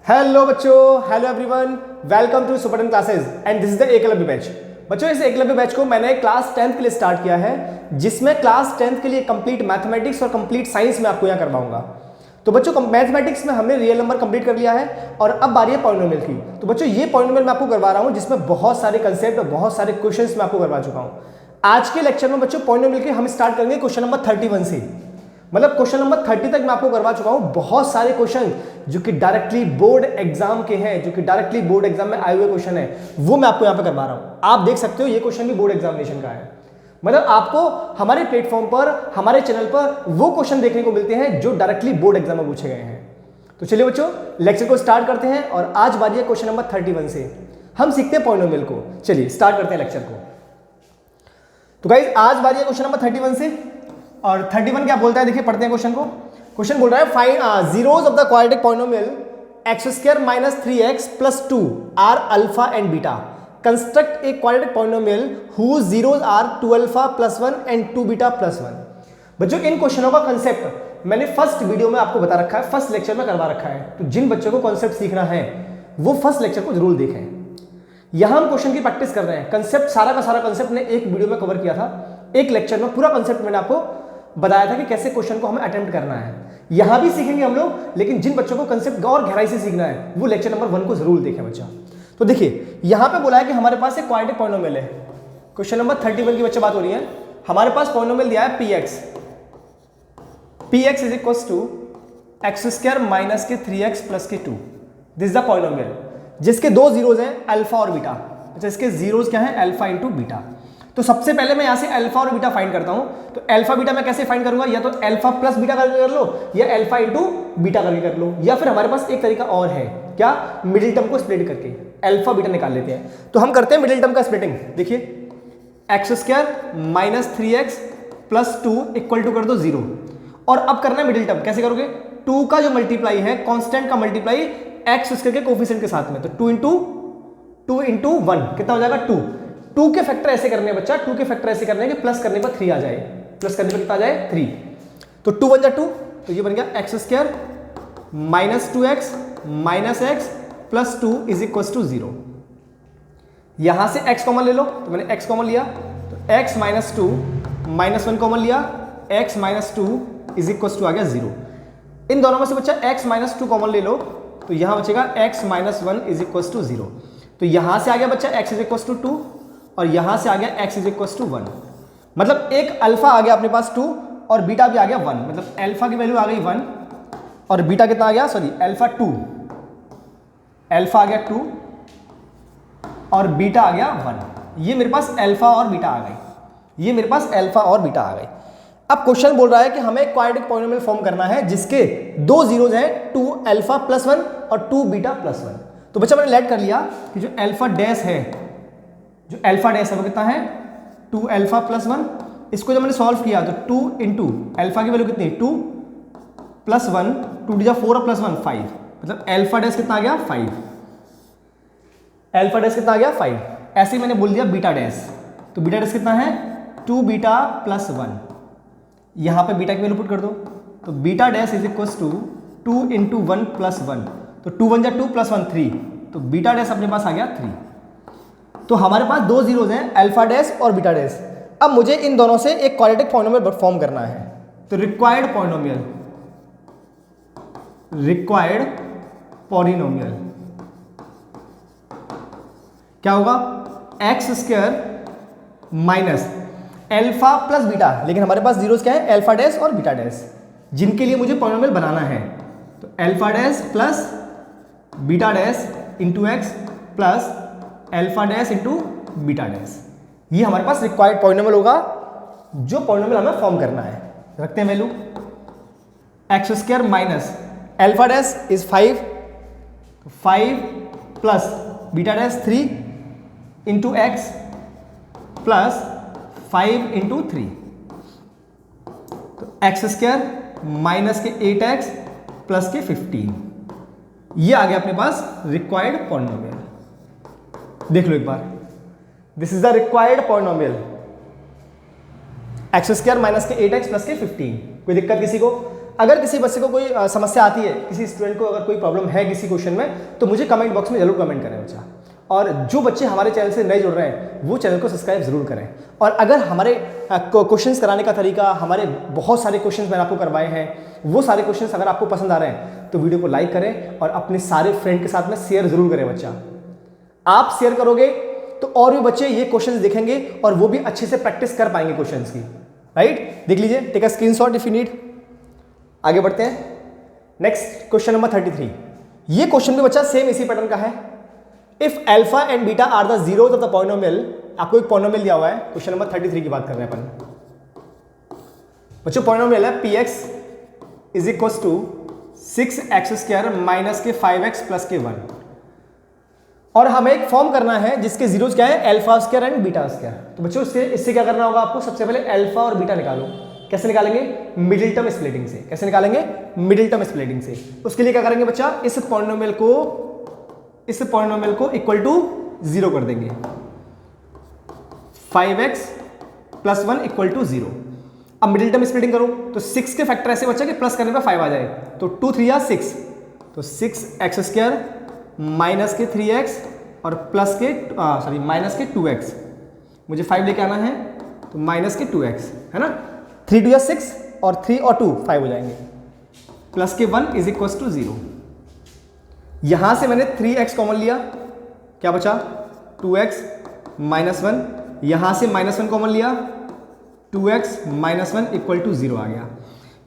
Hello बच्चों, hello everyone, welcome to super classes and this is the Eklavya batch. बच्चों, इस Eklavya batch को मैंने क्लास 10th के लिए स्टार्ट किया है, जिसमें क्लास 10th के लिए कंप्लीट मैथमेटिक्स और कंप्लीट साइंस में आपको यहाँ करवाऊंगा। तो बच्चों, मैथमेटिक्स में हमने रियल नंबर कंप्लीट कर लिया है और अब बारी है पॉलिनोमियल की। तो बच्चों, ये पॉलिनोमियल मैं आपको करवा रहा हूँ जिसमें बहुत सारे कंसेप्ट और बहुत सारे क्वेश्चंस मैं आपको करवा चुका हूँ। आज के लेक्चर में बच्चों पॉलिनोमियल के हम स्टार्ट करेंगे क्वेश्चन नंबर 31 से, मतलब क्वेश्चन नंबर 30 तक मैं आपको करवा चुका हूं। बहुत सारे क्वेश्चन जो कि डायरेक्टली बोर्ड एग्जाम के हैं, जो कि डायरेक्टली बोर्ड एग्जाम में आए हुए क्वेश्चन है, वो मैं आपको यहां पे करवा रहा हूं। आप देख सकते हो ये क्वेश्चन भी बोर्ड एग्जामिनेशन का है, मतलब आपको हमारे प्लेटफॉर्म पर, हमारे चैनल पर वो क्वेश्चन देखने को मिलते हैं जो डायरेक्टली बोर्ड एग्जाम में पूछे गए हैं। तो चलिए बच्चों, लेक्चर को स्टार्ट करते हैं और आज बारी है क्वेश्चन नंबर 31 से। हम सीखते हैं पॉलिनोमियल को। चलिए स्टार्ट करते हैं लेक्चर को। तो गाइस, आज बारी है क्वेश्चन नंबर 31 से और 31 क्या बोलता है, देखिए पढ़ते हैं क्वेश्चन को। क्वेश्चन बोल रहा है find zeros of the quadratic polynomial x² - 3x + 2 are alpha and beta. Construct a quadratic polynomial whose zeros are 2α + 1 and 2β + 1। बच्चों, इन क्वेश्चनों का कंसेप्ट मैंने फर्स्ट वीडियो में आपको बता रखा है, फर्स्ट लेक्चर में करवा रखा है। तो जिन बच्चों को कॉन्सेप्ट सीखना है वो फर्स्ट लेक्चर को जरूर देखें। यहां हम क्वेश्चन की प्रैक्टिस कर रहे हैं। कंसेप्ट सारा का सारा कंसेप्ट ने एक वीडियो में कवर किया था, एक लेक्चर में पूरा कंसेप्ट मैंने आपको बताया था कि कैसे क्वेश्चन को हमें अटेम्प्ट करना है। यहां भी सीखेंगे हम लोग, लेकिन जिन बच्चों को कंसेप्ट और गहराई से सीखना है वो लेक्चर नंबर 1 को जरूर देखें बच्चा। तो देखिए यहां पे बोला है कि हमारे पास एक क्वाड्रेटिक पॉलिनोमियल है। क्वेश्चन नंबर 31 की बच्चे बात हो रही है। हमारे पास पॉलिनोमियल दिया है px = x² - 3x + 2। This is the polynomial जिसके दो जीरोज हैं अल्फा और बीटा। अच्छा, इसके जीरोज क्या हैं? Alpha into beta. तो सबसे पहले मैं यहां से अल्फा और बीटा फाइंड करता हूं। तो अल्फा बीटा मैं कैसे फाइंड करूंगा? या तो अल्फा प्लस बीटा करके कर लो, या अल्फा इंटू बीटा करके कर लो, या फिर हमारे पास एक तरीका और है, क्या? मिडिल टर्म को स्प्लिट करके अल्फा बीटा निकाल लेते हैं। तो हम करते हैं मिडिल टर्म का स्प्लिटिंग। देखिए x² - 3x + 2 = कर दो 0। और अब करना है मिडिल टर्म। कैसे करोगे? 2 का जो मल्टीप्लाई है, कांस्टेंट का मल्टीप्लाई x के कोफिशिएंट के साथ में, तो 2 × 1 कितना हो जाएगा? 2 के फैक्टर ऐसे करने हैं बच्चा, 2 के फैक्टर ऐसे करने हैं कि प्लस करने पर 3 आ जाए, प्लस करने पर कितना आ जाए? 3। तो 2 × 1 = 2, तो ये बन गया x² - 2x - x + 2 = 0। यहां से x कॉमन ले लो, तो मैंने x कॉमन लिया, तो x - 2 - 1 कॉमन लिया, x - 2 = आ गया 0। इन दोनों में से बच्चा x - 2 कॉमन ले लो, तो यहां बचेगा x - 1 = 0। तो यहां से आ गया बच्चा x = 2 और यहां से आ गया x = 1। मतलब एक अल्फा आ गया अपने पास 2 और बीटा भी आ गया 1। मतलब अल्फा की वैल्यू आ गई 1 और बीटा कितना आ गया? सॉरी, अल्फा 2, अल्फा आ गया 2 और बीटा आ गया 1। ये मेरे पास अल्फा और बीटा आ गई, ये मेरे पास अल्फा और बीटा आ गई। अब क्वेश्चन बोल रहा है कि हमें क्वाड्रेटिक पॉलिनोमियल फॉर्म करना है जिसके दो जीरोज हैं, 2α + 1 और 2β + 1। तो बच्चा मैंने लेट कर लिया कि जो अल्फा डैश है, जो अल्फा डैश है वो कितना है? 2α + 1। इसको जब मैंने सॉल्व किया तो 2 इंटू अल्फा की वैल्यू कितनी? 2 + 1, 2 × 4 + 1 5। मतलब अल्फा डैश कितना आ गया? 5। अल्फा डैश कितना आ गया? 5। ऐसे ही मैंने बोल दिया बीटा डैश, तो बीटा डैश कितना है? 2β + 1। यहां पे बीटा की वैल्यू पुट कर दो, तो बीटा डैश = 2 × 1 + 1, तो 2 × 1 = 2 + 1 3, तो बीटा डैश अपने पास आ गया 3। तो हमारे पास दो जीरोज हैं, अल्फा डैश और बीटा डैश। अब मुझे इन दोनों से एक क्वाड्रेटिक पॉलिनोमियल फॉर्म करना है। तो रिक्वायर्ड पॉलिनोमियल क्या होगा? x² - अल्फा प्लस बीटा, लेकिन हमारे पास जीरोस क्या है? अल्फा डैश और बीटा डैश, जिनके लिए मुझे पॉलिनोमियल बनाना है। तो alpha dash plus beta dash into x plus alpha dash into beta dash, ये हमारे पास रिक्वायर्ड पॉलिनोमियल होगा जो पॉलिनोमियल हमें फॉर्म करना है। रखते हैं value, x² - alpha dash is 5 plus beta dash 3 into x plus 5 into 3, तो x² माइनस के 8x प्लस के 15, ये आ गया अपने पास रिक्वायर्ड पॉलिनोमियल। देख लो एक बार, this is the required polynomial, x² minus के 8x प्लस के 15। कोई दिक्कत किसी को? अगर किसी बच्चे को कोई समस्या आती है, किसी स्टूडेंट को अगर कोई प्रॉब्लम है किसी क्वेश्चन में, तो मुझे कमेंट बॉक्स में जरूर कमेंट करें बच्चा। और जो बच्चे हमारे चैनल से नए जुड़ रहे हैं वो चैनल को सब्सक्राइब जरूर करें। और अगर हमारे क्वेश्चंस कराने का तरीका, हमारे बहुत सारे क्वेश्चंस मैंने आपको करवाए हैं, वो सारे क्वेश्चंस अगर आपको पसंद आ रहे हैं तो वीडियो को लाइक करें और अपने सारे फ्रेंड के साथ में शेयर जरूर करें बच्चा। आप शेयर करोगे तो और भी बच्चे ये क्वेश्चंस देखेंगे और वो भी अच्छे से प्रैक्टिस कर पाएंगे क्वेश्चंस की। राइट, देख लीजिए, take a screenshot if you need. आगे बढ़ते हैं, नेक्स्ट क्वेश्चन नंबर 33। ये क्वेश्चन भी बच्चा सेम इसी पैटर्न का है। If alpha and beta are the zeros of the polynomial, आपको एक पॉलिनोमियल दिया हुआ है, क्वेश्चन नंबर 33 की बात कर रहे हैं अपन बच्चों। पॉलिनोमियल है px is equal to 6x² minus के 5x प्लस के 1, और हमें एक फॉर्म करना है जिसके जीरोज क्या है, alpha square and beta square. तो बच्चों इससे क्या करना होगा आपको, सबसे पहले अल्फा और बीटा निकालो। कैसे निकालेंगे, मिडिल टर्म स्प्लिटिंग से। कैसे निकालेंगे, मिडिल टर्म स्प्लिटिंग से। उसके लिए क्या करेंगे बच्चा, इस पॉलिनोमियल को इक्वल टू 0 कर देंगे। 5x plus 1 equal to 0। अब मिडिल टर्म स्प्लिटिंग करो तो 6 के फैक्टर ऐसे बच्चा कि प्लस करने पे 5 आ जाए, तो 2 3 या 6, तो 6x² माइनस के 3x और प्लस के माइनस के 2x। मुझे 5 लेके आना है तो माइनस के 2x है ना। 3 2 या 6 और 3 और 2 5 हो जाएंगे, प्लस के 1 इज इक्वल टू 0। यहां से मैंने 3x कॉमन लिया, क्या बचा 2x माइनस 1। यहां से माइनस 1 कॉमन लिया, 2x माइनस 1 इक्वल टू 0 आ गया।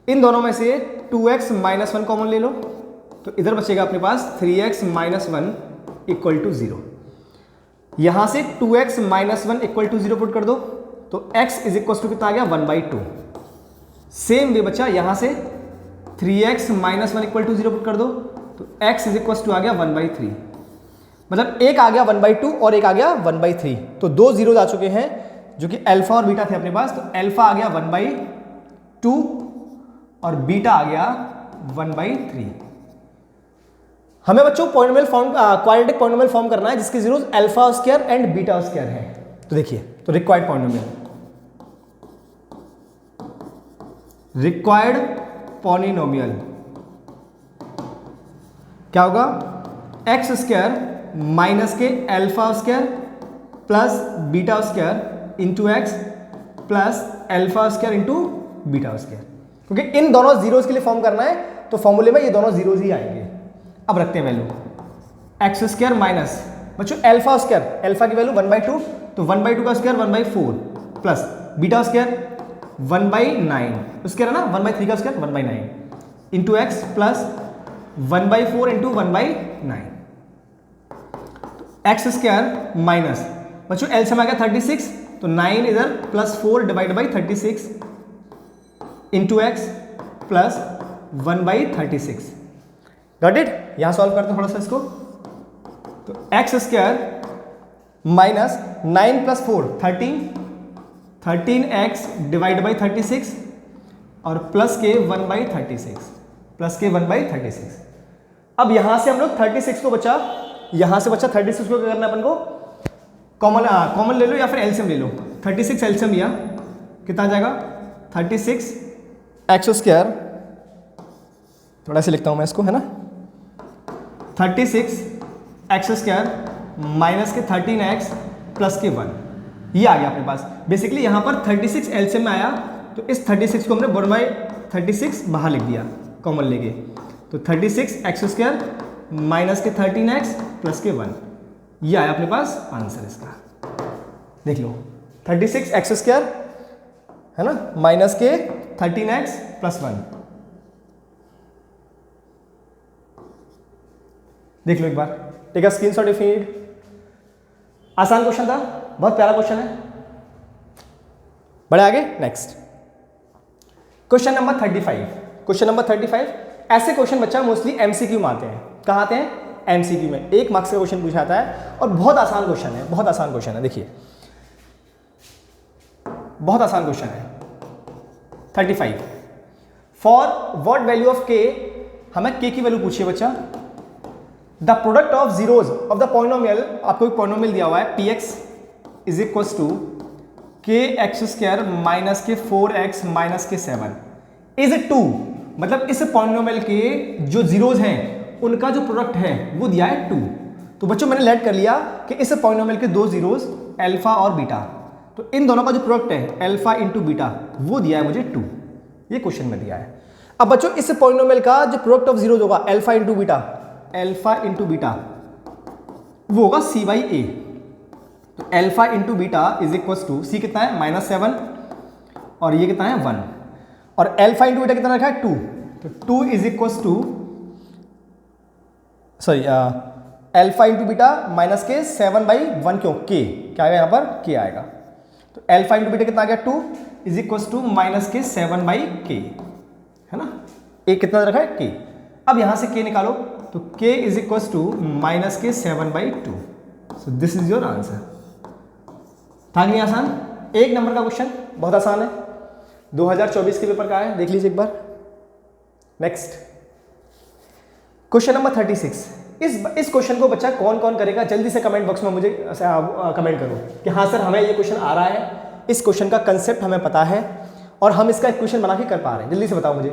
इन दोनों में से 2x माइनस 1 कॉमन ले लो, तो इधर बचेगा अपने पास 3x माइनस 1 इक्वल टू 0। यहां से 2x minus 1 equal to 0 put कर दो, तो x इज इक्वल टू कितना आ गया 1/2। सेम वे बच्चा यहां से 3x minus 1 equal to 0 put कर दो, तो x इज इक्वल टू आ गया 1/3। मतलब एक आ गया 1/2 और एक आ गया 1/3, तो दो जीरोज आ चुके हैं जो कि अल्फा और बीटा थे अपने पास। तो अल्फा आ गया 1/2 और बीटा आ गया 1/3। हमें बच्चों polynomial form, quadratic polynomial form करना है जिसके zeros alpha square and beta square है। तो देखिए, तो रिक्वायर्ड पॉलिनोमियल क्या होगा, x² माइनस के alpha square plus beta square into x plus alpha square into beta square. क्योंकि इन दोनों जीरोज के लिए फॉर्म करना है तो फॉर्मूले में ये दोनों जीरोज ही आएंगे। अब रखते हैं वैल्यू, x² माइनस बच्चों अल्फा स्क्वायर, अल्फा की वैल्यू 1/2, तो 1/2 का स्क्वायर 1/4 प्लस बीटा स्क्वायर 1/9, उसके ना 1/3 का square 1/9 into x plus 1/4 into 1/9। x² minus बच्चों एलसीएम आ गया 36, तो 9 इधर plus 4 divide by 36 into x plus 1/36। Got it. यहां सॉल्व करते हैं थोड़ा सा इसको, तो x² minus 9 plus 4 13x divide by 36 और प्लस के 1/36 अब यहां से हम लोग 36 को बचा, यहां से बचा 36 को क्या करना है अपन को, कॉमन ले लो या फिर एलसीएम ले लो। 36 एलसीएम लिया, कितना आ जाएगा 36x², थोड़ा सा लिखता हूं मैं इसको, है ना, 36x² माइनस के 13x प्लस के 1, ये आ गया अपने पास। बेसिकली यहां पर 36 एलसीएम में आया, तो इस 36 को हमने 1/36 बाहर लिख दिया कॉमन लेके, तो 36x² माइनस के 13x प्लस के 1, ये आया अपने पास आंसर इसका। देख लो 36x² है ना माइनस के 13x प्लस 1, देख लो एक बार, take a screenshot if you need. आसान क्वेश्चन था, बहुत प्यारा क्वेश्चन है। बढ़े आगे, next question number 35। Question number 35, ऐसे क्वेश्चन बच्चा मोस्टली एमसीक्यू में आते हैं। कहाँ आते हैं, एमसीक्यू में। 1 मार्क्स का क्वेश्चन पूछा जाता है और बहुत आसान क्वेश्चन है, बहुत आसान क्वेश्चन है। देखिए बहुत आसान क्वेश्चन है। 35, फॉर व्हाट वैल्यू ऑफ के, हमें के की वैल्यू पूछिए बच्चा। The product of zeros of the polynomial, आपको एक पॉलिनोमियल दिया हुआ है px is equal to kx² minus के 4x माइनस के 7 इज 2। मतलब इस पॉलिनोमियल के जो जीरोज हैं उनका जो प्रोडक्ट है वो दिया है 2। तो बच्चों मैंने लेट कर लिया कि इस पॉलिनोमियल के दो जीरोज अल्फा और बीटा, तो इन दोनों का जो प्रोडक्ट है अल्फा इंटू बीटा वो दिया है मुझे 2, ये क्वेश्चन में दिया है। अब बच्चों इस पॉलिनोमियल का जो प्रोडक्ट ऑफ जीरोज होगा अल्फा इंटू बीटा वो होगा c बाई ए। तो alpha into beta is equal to c कितना है -7 और ये कितना है 1, और अल्फा इंटू बीटा कितना रखा है 2, तो 2 is equal to sorry alpha into beta minus के 7/1 क्यों के क्या आएगा यहाँ पर के आएगा। तो अल्फा इंटू बीटा कितना आ गया 2 इज इक्वल टू माइनस के 7/k है ना, ए कितना रखा है के। अब यहां से के निकालो तो k is equal to minus के 7/2। So this is your answer. था नहीं आसान? एक नंबर का क्वेश्चन बहुत आसान है, 2024 के पेपर का है, देख लीजिए एक बार। Next question number 36। इस क्वेश्चन को बच्चा कौन कौन करेगा जल्दी से कमेंट बॉक्स में मुझे कमेंट करो कि हाँ सर हमें ये क्वेश्चन आ रहा है, इस क्वेश्चन का कंसेप्ट हमें पता है और हम इसका इक्वेशन बना के कर पा रहे हैं। जल्दी से बताओ मुझे,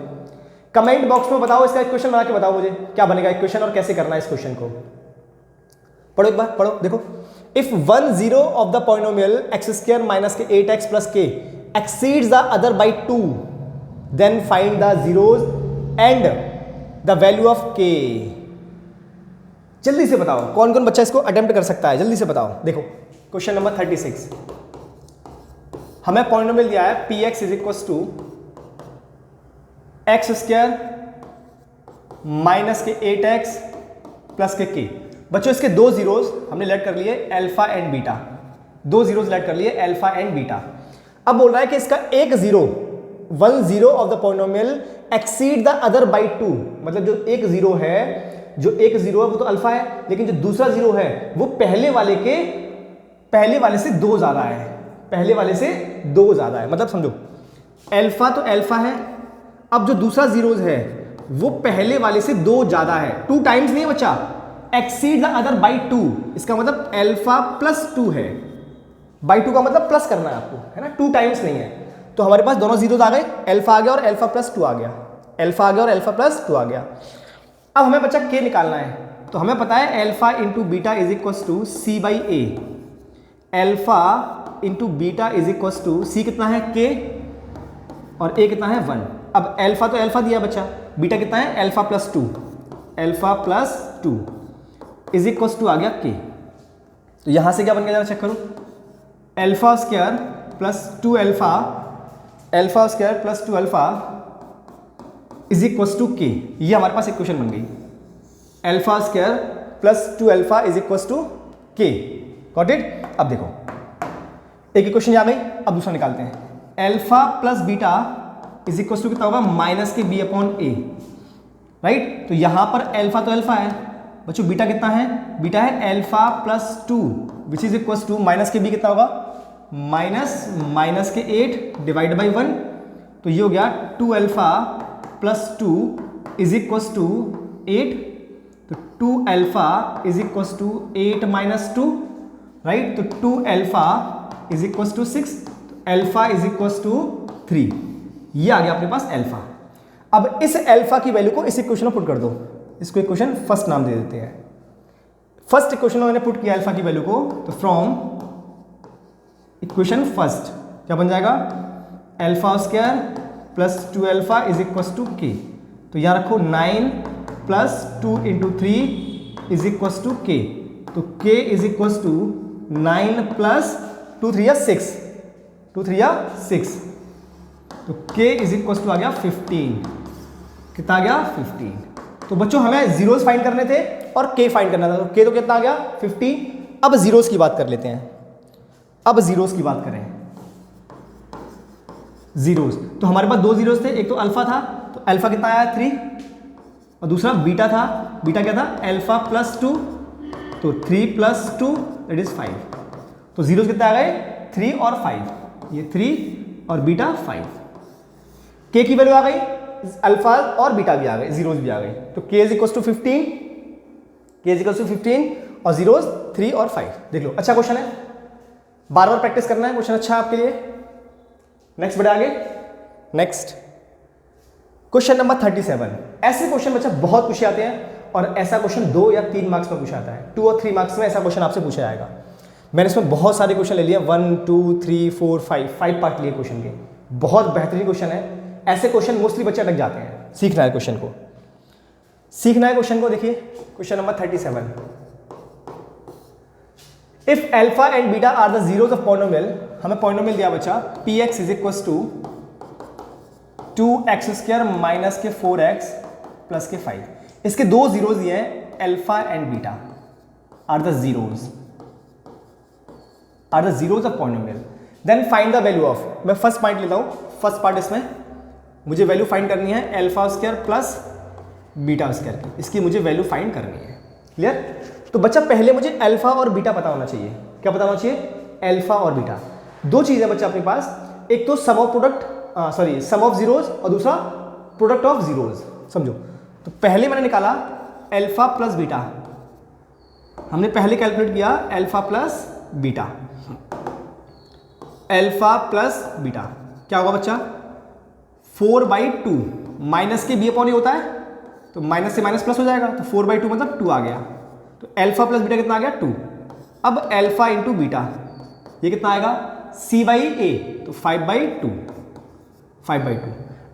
कमेंट बॉक्स में बताओ, इसका इक्वेशन बना के बताओ मुझे क्या बनेगा इक्वेशन और कैसे करना है इस क्वेश्चन को। पढ़ो एक बार, पढ़ो देखो। If 1 0 of the polynomial x² minus के 8x plus k exceeds the other by 2 then find the zeros and the value of k। जल्दी से बताओ कौन कौन बच्चा इसको अटेम्प्ट कर सकता है, जल्दी से बताओ। देखो क्वेश्चन नंबर 36, हमें पॉलिनोमियल दिया है px is equal to x² minus के 8x प्लस के k। बच्चों इसके दो जीरोज हमने लेट कर लिए अल्फा एंड बीटा, दो जीरोज लेट कर लिए अल्फा एंड बीटा। अब बोल रहा है कि इसका एक zero 1 0 of the polynomial exceed the other by 2, मतलब जो एक जीरो है वो तो अल्फा है, लेकिन जो दूसरा जीरो है वो पहले वाले से दो ज्यादा है, पहले वाले से दो ज्यादा है। मतलब समझो अल्फा तो अल्फा है, अब जो दूसरा जीरोज है वो पहले वाले से दो ज्यादा है, 2 टाइम्स नहीं है बच्चा, एक्सीड द अदर बाई 2, इसका मतलब अल्फा प्लस 2 है। बाई 2 का मतलब प्लस करना है आपको, है ना, 2 टाइम्स नहीं है। तो हमारे पास दोनों जीरोज आ गए, अल्फा आ गया और अल्फा प्लस 2 आ गया, अल्फा आ गया और अल्फा प्लस 2 आ गया। अब हमें बच्चा के निकालना है, तो हमें पता है alpha into beta is equal to c by a. Alpha into beta is equal to c कितना है के और ए कितना है 1। अब अल्फा तो अल्फा दिया बच्चा, बीटा कितना है alpha plus 2, alpha plus 2 is equal to आ गया के। तो यहां से क्या बन गया जरा चेक करो, alpha square plus 2 alpha, alpha square plus 2 alpha is equal to k. ये हमारे पास इक्वेशन बन गई, alpha square plus 2 alpha is equal to k. Got it? अब देखो एक इक्वेशन आ गई, अब दूसरा निकालते हैं। Alpha plus beta is equal to कितना होगा माइनस के बी अपॉन ए, राइट। तो यहां पर अल्फा तो अल्फा है बच्चों, बीटा कितना है, बीटा है alpha plus 2 which is equal to minus के बी कितना होगा माइनस के 8 डिवाइड बाई 1, तो ये हो गया 2 alpha plus 2 is equal to 8, तो 2 alpha is equal to 8 minus 2, right. तो 2 alpha is equal to 6, alpha is equal to 3, ये आ गया अपने पास अल्फा। अब इस अल्फा की वैल्यू को इस इक्वेशन में पुट कर दो, इसको इक्वेशन फर्स्ट नाम दे देते हैं। फर्स्ट इक्वेशन में मैंने पुट किया अल्फा की वैल्यू को, तो फ्रॉम इक्वेशन फर्स्ट क्या बन जाएगा, alpha square plus 2 alpha is equal to k. तो यहां रखो 9 plus 2 into 3 is equal to k, तो के इज इक्वल टू 9 प्लस 2 3 6, 2 3 6, तो के इज इक्वल टू आ गया 15। कितना आ गया 15। तो बच्चों हमें जीरोस फाइंड करने थे और के फाइंड करना था, तो के तो कितना आ गया 15। अब जीरोस की बात कर लेते हैं, अब जीरोस की बात करें, जीरोस तो हमारे पास दो जीरोस थे, एक तो अल्फा था, तो अल्फा कितना आया 3, और दूसरा बीटा था, बीटा क्या था अल्फा प्लस 2, तो 3 प्लस 2 दैट इज 5। तो जीरोस कितने आ गए 3 और 5, ये 3 और बीटा 5। के की वैल्यू आ गई, अल्फा और बीटा भी आ गए, जीरोस भी आ गए, तो के इज इक्वल टू 15, के इज इक्वल टू 15 और जीरोस 3 और 5। देख लो अच्छा क्वेश्चन है, बार बार प्रैक्टिस करना है, क्वेश्चन अच्छा है आपके लिए। नेक्स्ट बढ़े आगे, नेक्स्ट क्वेश्चन नंबर 37। ऐसे क्वेश्चन बच्चा बहुत पूछे आते हैं और ऐसा क्वेश्चन 2 या 3 मार्क्स में पूछा आता है। 2 और 3 मार्क्स में ऐसा क्वेश्चन आपसे पूछा जाएगा। मैंने इसमें बहुत सारे क्वेश्चन ले लिए, 1 2 3 4 5 पार्ट लिए क्वेश्चन के। बहुत बेहतरीन क्वेश्चन है। ऐसे क्वेश्चन मोस्टली बच्चे अटक जाते हैं। सीखना है क्वेश्चन को, सीखना है क्वेश्चन को। देखिए question number 37। If alpha and beta are the zeros of polynomial, हमें पॉलिनोमियल दिया बच्चा px is equal to 2x square minus के 4x प्लस के 5। इसके दो जीरोज दिए हैं, alpha and beta are the zeros of polynomial. Then find the value of, मैं फर्स्ट पॉइंट लेता हूं। फर्स्ट पार्ट इसमें मुझे वैल्यू फाइंड करनी है alpha square plus beta square की, इसकी मुझे वैल्यू फाइंड करनी है। क्लियर? तो बच्चा पहले मुझे अल्फा और बीटा पता होना चाहिए। क्या पता होना चाहिए? अल्फा और बीटा। दो चीजें बच्चा अपने पास, एक तो सम ऑफ जीरोज और दूसरा प्रोडक्ट ऑफ जीरोज। समझो, तो पहले मैंने निकाला अल्फा प्लस बीटा। हमने पहले कैलकुलेट किया alpha plus beta. Alpha plus beta क्या होगा बच्चा? 4/2 माइनस के बी अपॉन ए होता है, तो माइनस से माइनस प्लस हो जाएगा, तो 4/2 मतलब 2 आ गया। तो अल्फा प्लस बीटा कितना आ गया? 2। अब अल्फा इंटू बीटा ये कितना आएगा? c/a, तो 5/2।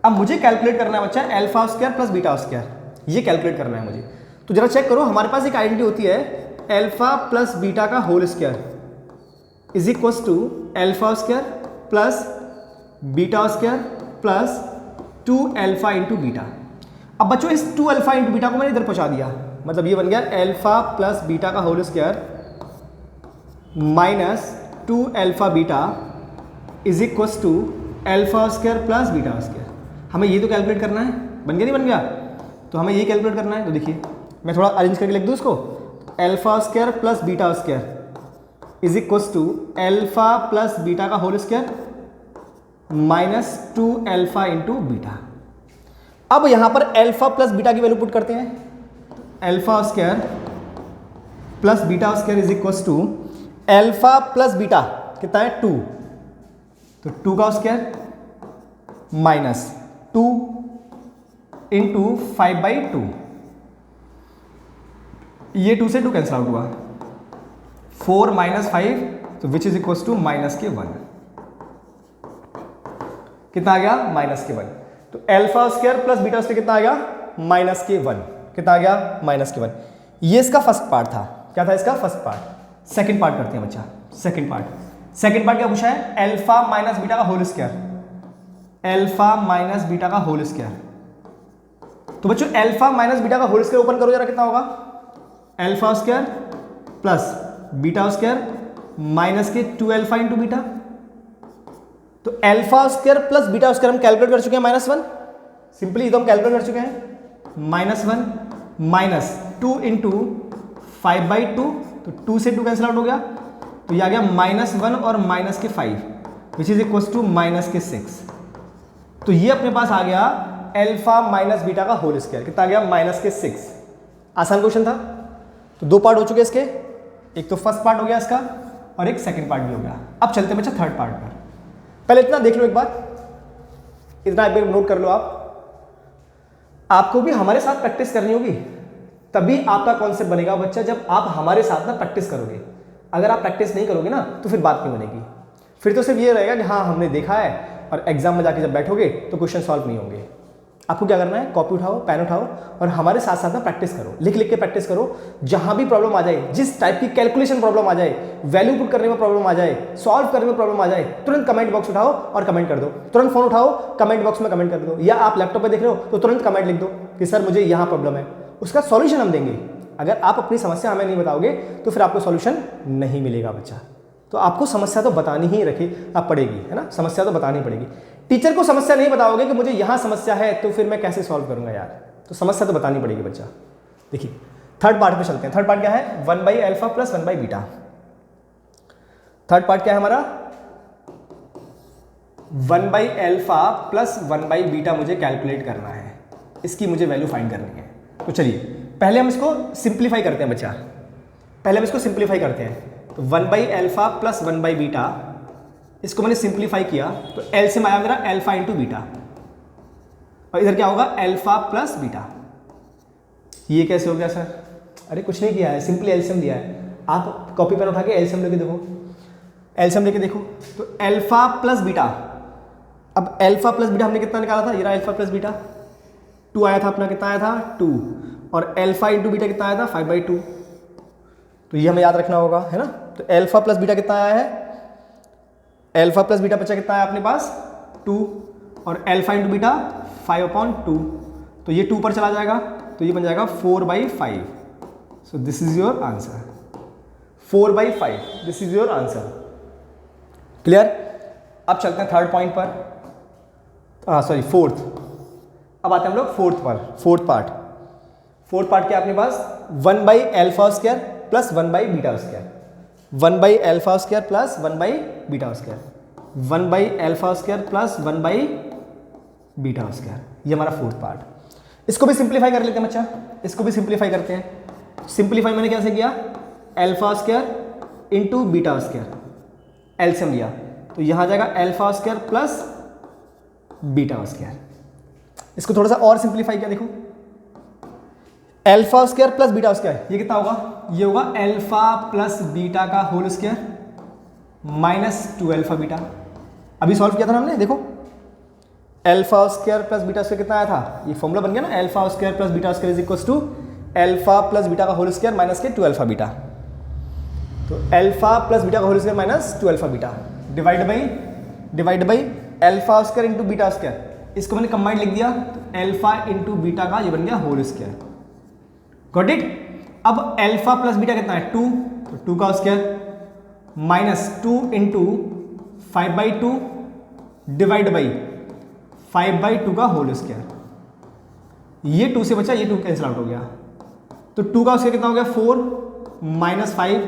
अब मुझे कैलकुलेट करना है बच्चा alpha square plus beta square, ये कैलकुलेट करना है मुझे। तो जरा चेक करो, हमारे पास एक आइडेंटिटी होती है अल्फा प्लस बीटा का whole square is equal to alpha square plus beta square plus 2 alpha into beta. अब बच्चों इस 2 अल्फा इंटू बीटा को मैंने इधर पहुंचा दिया, मतलब ये बन गया अल्फा प्लस बीटा का whole square minus 2 alpha beta is equal to alpha square plus beta square. हमें ये तो कैलकुलेट करना है, बन गया नहीं बन गया? तो हमें ये कैलकुलेट करना है। तो देखिए मैं थोड़ा अरेंज करके लिख दूँ इसको, alpha square plus beta square is equal to alpha plus beta का whole square minus 2 alpha into beta. अब यहां पर अल्फा प्लस बीटा की वैल्यू पुट करते हैं। Alpha square plus beta square is equal to alpha plus beta कितना है? 2, तो 2 का स्क्वायर माइनस 2 इंटू 5/2। ये 2 से 2 कैंसिल आउट हुआ, 4 माइनस 5, तो which is equal to minus के 1। कितना आ गया? माइनस के 1। तो alpha square plus beta square कितना आ गया? माइनस के 1। कितना आ गया? माइनस के 1। ये इसका फर्स्ट पार्ट था। क्या था इसका? First part. सेकंड पार्ट करते हैं बच्चा। सेकंड पार्ट क्या पूछा है? अल्फा माइनस बीटा का whole square. Alpha minus beta का होल स्क्वायर। तो बच्चों अल्फा माइनस बीटा का होल स्क्वायर ओपन करो जरा, कितना होगा? Alpha square plus beta square minus के 2 अल्फा इंटू बीटा। तो alpha square plus beta square हम कैलकुलेट कर चुके हैं -1। सिंपली तो हम कैलकुलेट कर चुके हैं -1 माइनस 2 इंटू 5/2, तो 2 से 2 कैंसिल आउट हो गया, तो ये आ गया -1 और माइनस के 5 which is equal to minus के 6। तो ये अपने पास आ गया अल्फा माइनस बीटा का होल स्क्वायर। कितना आ गया? माइनस के 6। आसान क्वेश्चन था। तो 2 पार्ट हो चुके इसके, एक तो फर्स्ट पार्ट हो गया इसका और एक सेकंड पार्ट भी हो गया। अब चलते हैं बच्चा थर्ड पार्ट पर। पहले इतना देख लो एक बार, इतना एक बार नोट कर लो। आपको भी हमारे साथ प्रैक्टिस करनी होगी, तभी आपका कॉन्सेप्ट बनेगा बच्चा, जब आप हमारे साथ ना प्रैक्टिस करोगे। अगर आप प्रैक्टिस नहीं करोगे ना तो फिर बात नहीं बनेगी। फिर तो सिर्फ ये रहेगा कि हाँ हमने देखा है, और एग्जाम में जाके जब बैठोगे तो क्वेश्चन सॉल्व नहीं होंगे। आपको क्या करना है? कॉपी उठाओ, पेन उठाओ और हमारे साथ साथ में प्रैक्टिस करो। लिख लिख के प्रैक्टिस करो। जहां भी प्रॉब्लम आ जाए, जिस टाइप की कैलकुलेशन प्रॉब्लम आ जाए, वैल्यू पुट करने में प्रॉब्लम आ जाए, सॉल्व करने में प्रॉब्लम आ जाए, तुरंत कमेंट बॉक्स उठाओ और कमेंट कर दो। तुरंत फोन उठाओ, कमेंट बॉक्स में कमेंट कर दो, या आप लैपटॉप पर देख रहे हो तो तुरंत कमेंट लिख दो कि सर मुझे यहाँ प्रॉब्लम है, उसका सॉल्यूशन हम देंगे। अगर आप अपनी समस्या हमें नहीं बताओगे तो फिर आपको सॉल्यूशन नहीं मिलेगा बच्चा। तो आपको समस्या तो बतानी ही पड़ेगी, है ना? समस्या तो बतानी पड़ेगी। टीचर को समस्या नहीं बताओगे कि मुझे यहाँ समस्या है, तो फिर मैं कैसे सॉल्व करूंगा यार? तो समस्या तो बतानी पड़ेगी बच्चा। देखिए थर्ड पार्ट पे चलते हैं। थर्ड पार्ट क्या है? 1/अल्फा प्लस 1/बीटा। थर्ड पार्ट क्या है हमारा? 1/अल्फा प्लस 1/बीटा मुझे कैलकुलेट करना है, इसकी मुझे वैल्यू फाइंड करनी है। तो चलिए पहले हम इसको सिंप्लीफाई करते हैं बच्चा। पहले हम इसको सिंप्लीफाई करते हैं। तो 1/अल्फा प्लस 1/बीटा, इसको मैंने सिंप्लीफाई किया तो एलसीएम आया मेरा अल्फा इंटू बीटा। और इधर क्या होगा अल्फा प्लस बीटा। ये कैसे हो गया सर? अरे कुछ नहीं किया है, सिंपली एलसीएम दिया है। आप कॉपी पेन उठा के एलसीएम लेके देखो, एलसीएम लेके देखो। तो अल्फा प्लस बीटा, अब अल्फा प्लस बीटा हमने कितना निकाला था? ये रहा अल्फा प्लस बीटा, 2 आया था अपना, कितना आया था 2, और अल्फा इंटू बीटा कितना आया था 5/2। तो ये हमें याद रखना होगा, है ना। तो अल्फा प्लस बीटा कितना आया है? अल्फा प्लस बीटा बच्चा कितना आया अपने पास 2, और अल्फा इंटू बीटा 5/2। तो ये 2 पर चला जाएगा, तो ये बन जाएगा 4/5। सो this is your answer, 4/5, this is your answer. Clear? अब चलते हैं थर्ड पॉइंट पर, सॉरी फोर्थ। अब आते हैं हम लोग फोर्थ पर, फोर्थ पार्ट। फोर्थ पार्ट क्या अपने पास? 1/α² प्लस 1/β², 1/α² प्लस 1/β², 1/α² प्लस 1/β²। ये हमारा फोर्थ पार्ट। इसको भी सिंप्लीफाई कर लेते हैं बच्चा, इसको भी सिंप्लीफाई करते हैं। सिंप्लीफाई मैंने कैसे किया? α² इंटू β², एलसीएम लिया, तो यहाँ जाएगा α² प्लस β²। इसको थोड़ा सा और सिंप्लीफाई किया, देखो α² प्लस β², ये कितना होगा? ये होगा अल्फा प्लस बीटा का होल स्क्वायर माइनस 2α बीटा। अभी सॉल्व किया था ना हमने, देखो α² प्लस β² कितना आया था? ये फॉर्मूला बन गया ना, α² plus β² is equal to alpha plus beta का होल स्क्वायर माइनस के 2α बीटा। तो अल्फा प्लस बीटा का whole square minus 2α beta divide by α² into β²। इसको मैंने कंबाइंड लिख दिया, तो अल्फा इंटू बीटा का ये बन गया होल स्क्वायर। Got it? अब अल्फा प्लस बीटा कितना है 2, तो 2 का square minus 2 into 5/2 divide by 5/2 का होल स्क्वायर। ये 2 से बचा, ये 2 कैंसिल आउट हो गया, तो 2 का स्क्वायर कितना हो गया 4 माइनस 5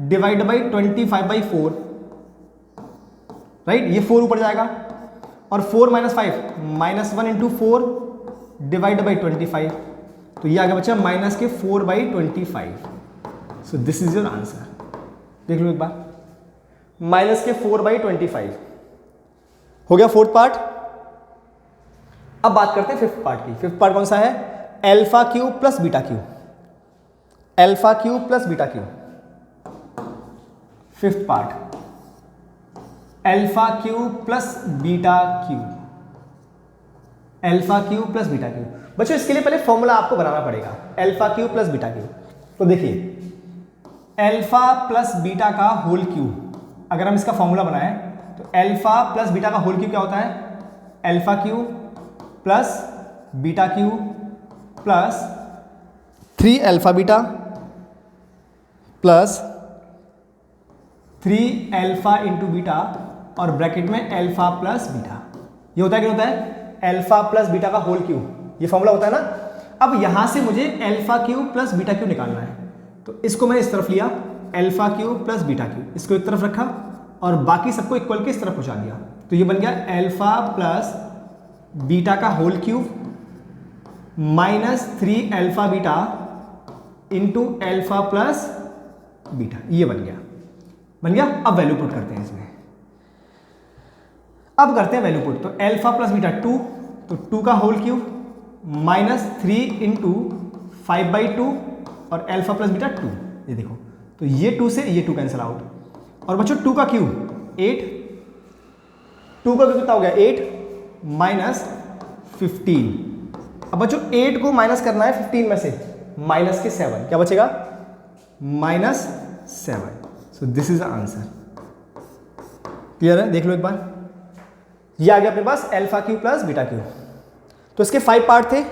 डिवाइड बाई 25/4, राइट। ये 4 ऊपर जाएगा, और 4 minus 5 minus 1 into 4 divide by 25, तो ये आगे बचा माइनस के 4/25। सो दिस इज योर आंसर। देख लो एक बार, माइनस के 4/25 हो गया फोर्थ पार्ट। अब बात करते हैं फिफ्थ पार्ट की। फिफ्थ पार्ट कौन सा है? Alpha cube plus beta cube, alpha cube plus beta cube. Fifth part alpha cube plus beta cube, alpha cube plus beta cube. बच्चों इसके लिए पहले फॉर्मूला आपको बनाना पड़ेगा, alpha cube plus beta cube. तो देखिए अल्फा प्लस बीटा का whole cube, अगर हम इसका फॉर्मूला बनाएं तो अल्फा प्लस बीटा का होल क्यूब क्या होता है? Alpha cube plus beta cube plus 3 alpha beta plus 3 alpha into beta और ब्रैकेट में अल्फा प्लस बीटा। ये होता है क्या होता है? अल्फा प्लस बीटा का होल क्यूब, ये फॉर्मूला होता है ना। अब यहां से मुझे alpha cube plus beta cube निकालना है, तो इसको मैंने इस तरफ लिया, alpha cube plus beta cube, इसको एक तरफ रखा और बाकी सबको इक्वल के इस तरफ पहुंचा दिया, तो ये बन गया अल्फा प्लस बीटा का whole cube minus 3 alpha beta into alpha plus beta. ये बन गया। अब वैल्यू पुट करते हैं इसमें, अब करते हैं वैल्यू पुट। तो अल्फा प्लस बीटा 2, तो 2 का होल क्यूब माइनस 3 इंटू 5/2 और अल्फा प्लस बीटा 2। ये देखो, तो ये 2 से ये 2 कैंसिल आउट, और बच्चों 2 का क्यूब 8, 2 का क्यूब कितना हो गया 8 माइनस 15। अब बच्चों 8 को माइनस करना है 15 में से, माइनस के 7, क्या बचेगा -7। So this is the answer. Clear है? देख लो एक बार, ये आ गया अपने पास alpha cube plus beta cube. तो इसके 5 पार्ट थे,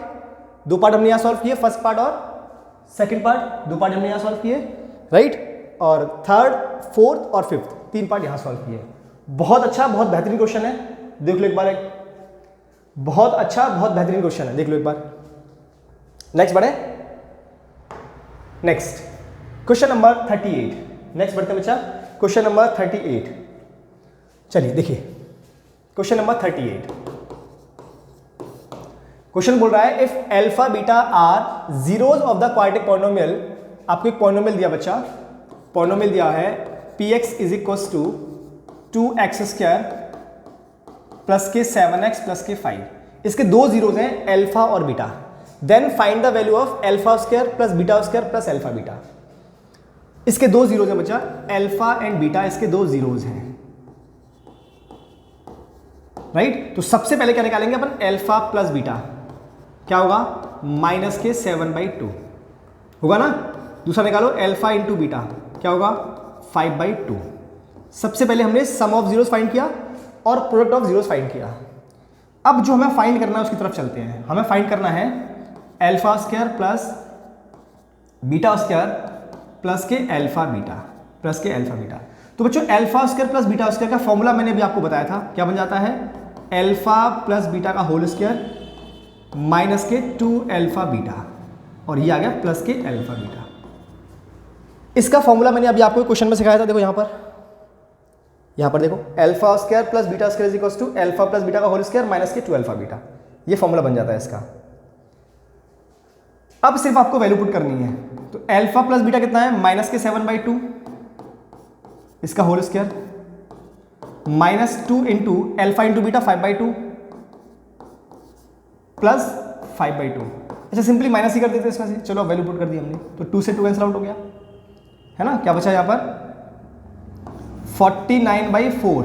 2 पार्ट हमने यहाँ सॉल्व किए, फर्स्ट पार्ट और सेकंड पार्ट, 2 पार्ट हमने यहाँ सॉल्व किए, राइट। और थर्ड, फोर्थ और फिफ्थ 3 पार्ट यहाँ सॉल्व किए। बहुत अच्छा, बहुत बेहतरीन क्वेश्चन है, देख लो एक बार। एक बहुत अच्छा, बहुत बेहतरीन क्वेश्चन है, देख लो एक बार। नेक्स्ट बढ़े, नेक्स्ट क्वेश्चन नंबर 38। नेक्स्ट बढ़ते हैं बच्चा, क्वेश्चन नंबर 38। चलिए देखिए क्वेश्चन नंबर 38। क्वेश्चन बोल रहा है if alpha beta are zeros of the quadratic polynomial. आपको एक पॉलिनोमियल दिया बच्चा, पॉलिनोमियल दिया है px is equals to 2x² plus के 7x प्लस के 5। इसके दो जीरोज हैं अल्फा और beta, then find the value of alpha square plus beta square plus alpha beta. इसके दो जीरोज हैं बच्चा, अल्फा एंड बीटा, इसके दो जीरोज हैं, राइट। तो सबसे पहले क्या निकालेंगे अपन, अल्फा प्लस बीटा, क्या होगा माइनस के 7/2 होगा ना। दूसरा निकालो अल्फा इंटू बीटा, क्या होगा 5/2। सबसे पहले हमने सम ऑफ जीरोस फाइंड किया और प्रोडक्ट ऑफ जीरोस फाइंड किया। अब जो हमें फाइंड करना है उसकी तरफ चलते हैं। हमें फाइंड करना है alpha square plus beta square plus के अल्फा बीटा प्लस के अल्फा बीटा। तो बच्चों alpha square plus beta square का फॉर्मूला मैंने अभी आपको बताया था, क्या बन जाता है, अल्फा प्लस बीटा का होल स्क्वायर माइनस के 2 अल्फा बीटा, और ये आ गया प्लस के अल्फा बीटा। इसका फॉर्मूला मैंने अभी आपको क्वेश्चन में सिखाया था, देखो यहाँ पर देखो, alpha square plus beta square is equals to alpha plus beta का होल स्क्वायर माइनस के 2 अल्फा बीटा। ये फॉर्मूला बन जाता है इसका। अब सिर्फ आपको वैल्यू पुट करनी है। तो अल्फा प्लस बीटा कितना है, माइनस के 7/2, इसका whole square minus 2 into alpha into beta 5/2 plus 5/2। अच्छा सिंपली माइनस ही कर देते इसमें से, चलो वैल्यू पुट कर दी हमने, तो 2 से 2 कैंसिल आउट हो गया, है ना। क्या बचा यहाँ पर 49/4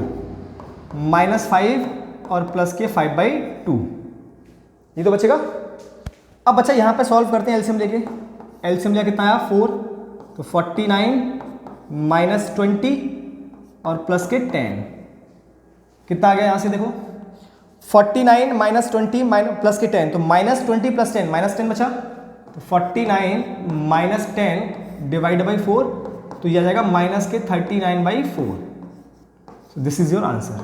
माइनस 5 और प्लस के 5/2, ये तो बचेगा। अब बच्चा यहाँ पे सॉल्व करते हैं एलसीएम लेके। एलसीएम लिया कितना आया 4, तो 49 माइनस 20 और प्लस के 10, कितना आ गया यहाँ से देखो 49 माइनस 20 प्लस के 10, तो माइनस 20 प्लस 10 माइनस 10 बचा, तो 49 माइनस 10 डिवाइड बाई 4, तो यह आ जाएगा माइनस के 39/4। सो this is your answer,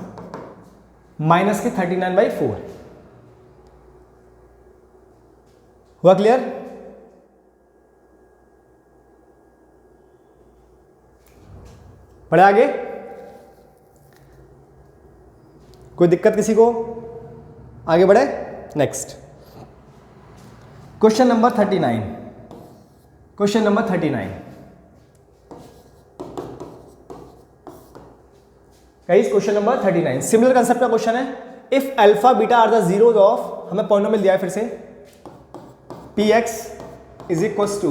minus के 39/4। हुआ क्लियर? बढ़े आगे, कोई दिक्कत किसी को? आगे बढ़े, next question number 39। Question number 39 guys, question number 39 similar concept का क्वेश्चन है। If alpha beta are the zeros of, हमें पॉलिनोमियल दिया है फिर से, px is equals to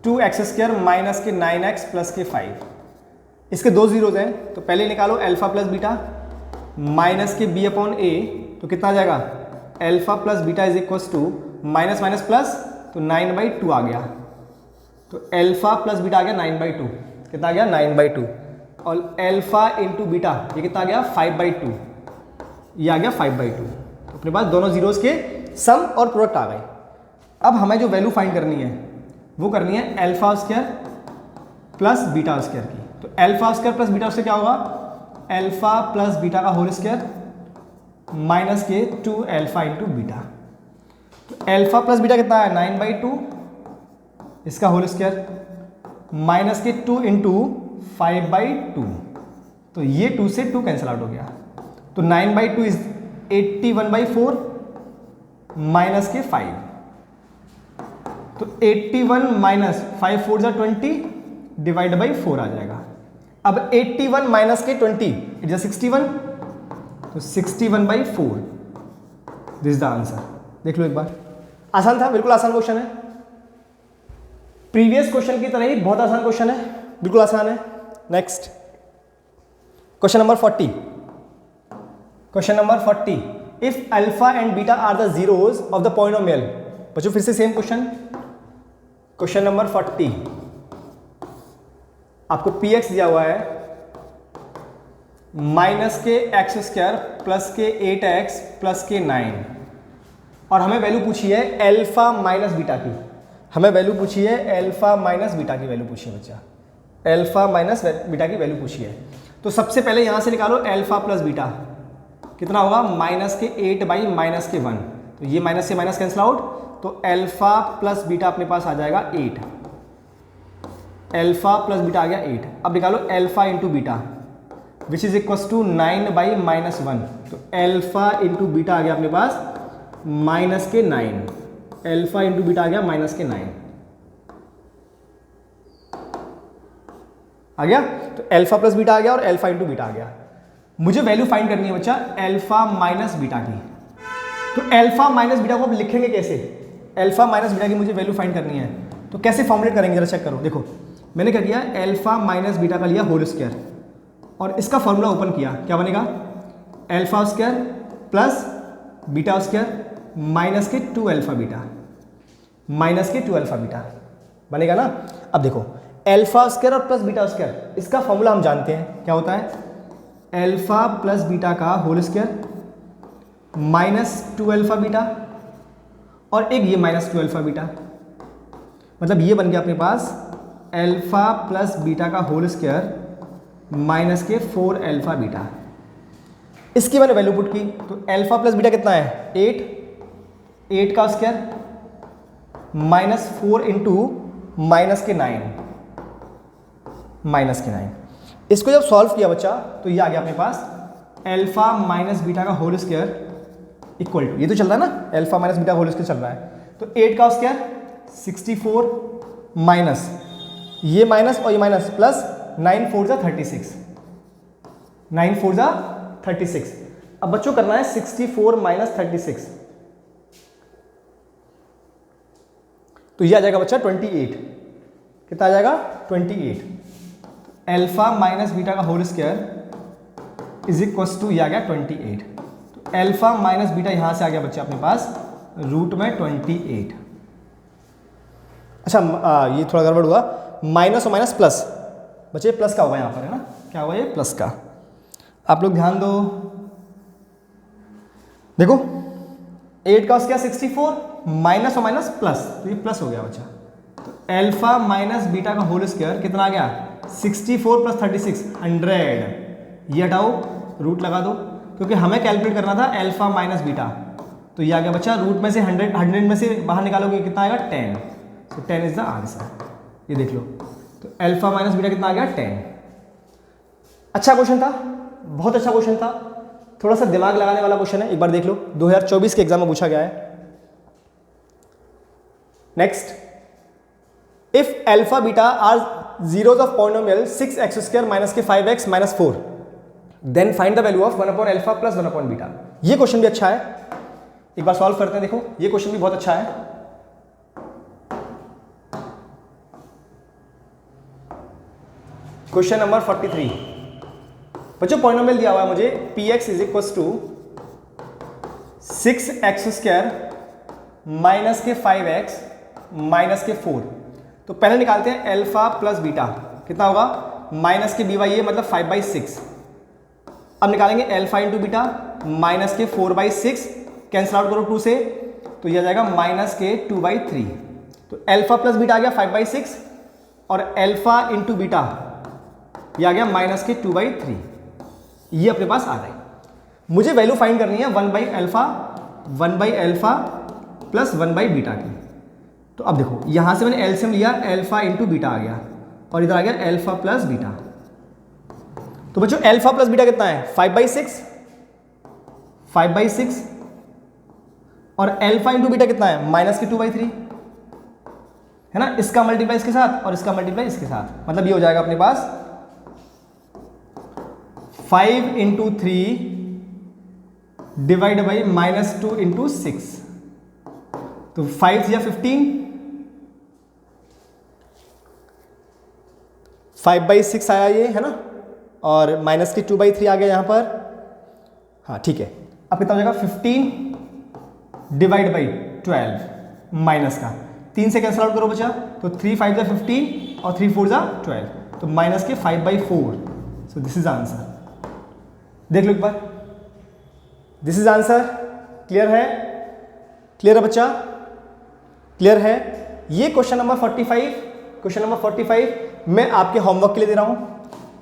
2x square minus के 9x प्लस के 5। इसके दो जीरोज हैं, तो पहले निकालो अल्फा प्लस बीटा माइनस के b अपॉन a, तो कितना आ जाएगा alpha plus beta is equals to minus minus plus, तो 9/2 आ गया। तो अल्फा प्लस बीटा आ गया 9/2, कितना आ गया 9/2, और अल्फा इंटू बीटा ये कितना आ गया 5/2, ये आ गया 5/2। तो अपने पास दोनों जीरोज के सम और प्रोडक्ट आ गए। अब हमें जो वैल्यू फाइंड करनी है वो करनी है alpha square plus beta square की। तो alpha square plus beta square क्या होगा, अल्फा प्लस बीटा का होल स्क्वायर माइनस के 2 अल्फा इंटू बीटा। तो अल्फा प्लस बीटा कितना है 9/2, इसका होल स्क्वायर माइनस के 2 इंटू 5/2, तो ये 2 से 2 कैंसिल आउट हो गया। तो 9/2 इज 81/4 माइनस के 5, तो 81 माइनस 5 4 जा 20 डिवाइड बाई 4 आ जाएगा। अब 81 माइनस के 20 इट इज 61, तो 61/4 दिस इज द आंसर। देख लो एक बार, आसान था, बिल्कुल आसान क्वेश्चन है, प्रीवियस क्वेश्चन की तरह ही बहुत आसान क्वेश्चन है, बिल्कुल आसान है। Next question number 40। Question number 40, if alpha and beta are the zeros of the polynomial. बच्चों फिर से सेम क्वेश्चन, क्वेश्चन नंबर 40। आपको px दिया हुआ है माइनस के x स्क्वायर प्लस के 8x प्लस के 9, और हमें वैल्यू पूछी है अल्फा माइनस बीटा की। हमें वैल्यू पूछी है अल्फा माइनस बीटा की वैल्यू पूछी है बच्चा, अल्फा माइनस बीटा की वैल्यू पूछी है। तो सबसे पहले यहां से निकालो अल्फा प्लस बीटा, कितना होगा माइनस के 8 बाई माइनस के 1, तो ये माइनस से माइनस कैंसिल आउट, तो अल्फा प्लस बीटा अपने पास आ जाएगा 8, अल्फा प्लस बीटा आ गया 8। अब निकालो alpha into beta which is equals to 9 by minus 1, तो अल्फा इंटू बीटा आ गया अपने पास माइनस के 9, अल्फा इंटू बीटा आ गया माइनस के 9 आ गया। तो अल्फा प्लस बीटा आ गया और अल्फा इंटू बीटा आ गया। मुझे वैल्यू फाइंड करनी है बच्चा अल्फा माइनस बीटा की। तो अल्फा माइनस बीटा को अब लिखेंगे कैसे? अल्फा माइनस बीटा की मुझे वैल्यू फाइंड करनी है, तो कैसे फॉर्मुलेट करेंगे जरा चेक करो। देखो मैंने क्या किया, अल्फा माइनस बीटा का लिया होल स्क्वायर और इसका फॉर्मूला ओपन किया, क्या बनेगा? Alpha square plus beta square minus के 2 अल्फा बीटा, माइनस के 2 अल्फा बीटा बनेगा ना। अब देखो अल्फा स्क्वायर और प्लस बीटा स्क्वायर, इसका फॉर्मूला हम जानते हैं क्या होता है, अल्फा प्लस बीटा का whole square minus 2 alpha beta और एक ये माइनस 2 अल्फा बीटा, मतलब ये बन गया अपने पास अल्फा प्लस बीटा का होल स्क्वायर माइनस के 4 अल्फा बीटा। इसकी मैंने वैल्यू पुट की, तो अल्फा प्लस बीटा कितना है 8 का स्क्वायर माइनस 4 इंटू माइनस के 9, माइनस के 9। इसको जब सॉल्व किया बच्चा तो ये आ गया अपने पास अल्फा माइनस बीटा का होल स्क्वायर इक्वल टू, ये तो चल रहा है ना, alpha minus beta whole square चल रहा है, तो 8 का स्क्वायर 64 माइनस ये माइनस और ये माइनस प्लस 9 4 जा 36, 9 4 जा 36। अब बच्चों करना है 64 माइनस 36, तो ये आ जाएगा बच्चा 28। कितना आ जाएगा 28। अल्फा माइनस बीटा का whole square is equal to, ये आ गया 28। तो अल्फा माइनस बीटा यहां से आ गया बच्चा अपने पास रूट में 28। अच्छा ये थोड़ा गड़बड़ हुआ, माइनस और माइनस प्लस, बच्चे प्लस का होगा यहाँ पर, है ना, क्या होगा ये प्लस का। आप लोग ध्यान दो, देखो 8 का स्क्वायर 64 माइनस और माइनस प्लस, तो ये प्लस हो गया बच्चा। तो अल्फा माइनस बीटा का होल स्क्वायर कितना आ गया 64 प्लस 36 100। ये हटाओ रूट लगा दो, क्योंकि हमें कैलकुलेट करना था अल्फा माइनस बीटा, तो ये आ गया बच्चा रूट में से 100 में से बाहर निकालोगे कितना आएगा 10, तो 10 इज द आंसर। ये देख लो, तो अल्फा माइनस बीटा कितना आ गया 10। अच्छा क्वेश्चन था, बहुत अच्छा क्वेश्चन था, थोड़ा सा दिमाग लगाने वाला क्वेश्चन है, एक बार देख लो, 2024 के एग्जाम में पूछा गया है। Next, if alpha beta are zeros of polynomial 6x square minus के 5x minus 4, then find the value of 1 upon alpha plus 1 upon beta। ये क्वेश्चन भी अच्छा है, एक बार सॉल्व करते हैं। देखो ये क्वेश्चन भी बहुत अच्छा है। क्वेश्चन नंबर 43 बच्चों, पॉलिनोमियल दिया हुआ है मुझे px is equal to 6x square minus के 5x माइनस के 4। तो पहले निकालते हैं अल्फा प्लस बीटा, कितना होगा माइनस के b/a मतलब 5/6। अब निकालेंगे अल्फा इंटू बीटा माइनस के 4/6, कैंसिल आउट करो 2 से, तो यह आ जाएगा माइनस के 2/3। तो अल्फा प्लस बीटा आ गया 5/6 और अल्फा इंटू बीटा यह आ गया माइनस के 2/3। ये अपने पास आ गए। मुझे वैल्यू फाइंड करनी है 1/अल्फा प्लस 1/बीटा की। तो अब देखो यहां से मैंने एलसीएम लिया, अल्फा इंटू बीटा आ गया और इधर आ गया अल्फा प्लस बीटा। तो बच्चों अल्फा प्लस बीटा कितना है 5/6 और अल्फा इंटू बीटा कितना है माइनस के 2/3, है ना। इसका मल्टीप्लाई इसके साथ और इसका मल्टीप्लाई इसके साथ, मतलब ये हो जाएगा अपने पास 5 इंटू 3 डिवाइड बाई -2 इंटू 6। तो 5 या 15, 5/6 आया ये, है ना, और माइनस की 2/3 आ गया यहाँ पर। हाँ ठीक है, अब कितना हो जाएगा 15 डिवाइड बाई 12 माइनस का 3 से कैंसिल आउट करो बचा, तो 3 5 जा 15 और 3 4 जा 12, तो माइनस के 5/4। सो दिस इज आंसर। देख लो एक बार, दिस इज आंसर। क्लियर है? क्लियर है बच्चा? क्लियर है? ये क्वेश्चन नंबर 45 मैं आपके होमवर्क के लिए दे रहा हूं।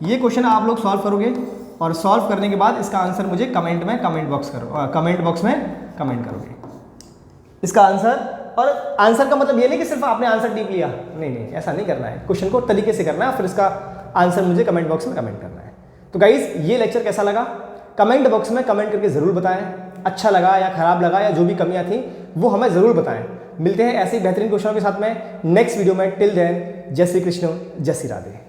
ये क्वेश्चन आप लोग सॉल्व करोगे और सॉल्व करने के बाद इसका आंसर मुझे कमेंट बॉक्स में कमेंट करोगे इसका आंसर। और आंसर का मतलब ये नहीं कि सिर्फ आपने आंसर टिक लिया, नहीं, ऐसा नहीं करना है। क्वेश्चन को तरीके से करना है, फिर इसका आंसर मुझे कमेंट बॉक्स में कमेंट करना है। तो गाइज ये लेक्चर कैसा लगा कमेंट बॉक्स में कमेंट करके ज़रूर बताएं। अच्छा लगा या खराब लगा या जो भी कमियां थी वो हमें ज़रूर बताएं। मिलते हैं ऐसे ही बेहतरीन क्वेश्चनों के साथ में नेक्स्ट वीडियो में। टिल देन जय श्री कृष्ण, जय श्री राधे।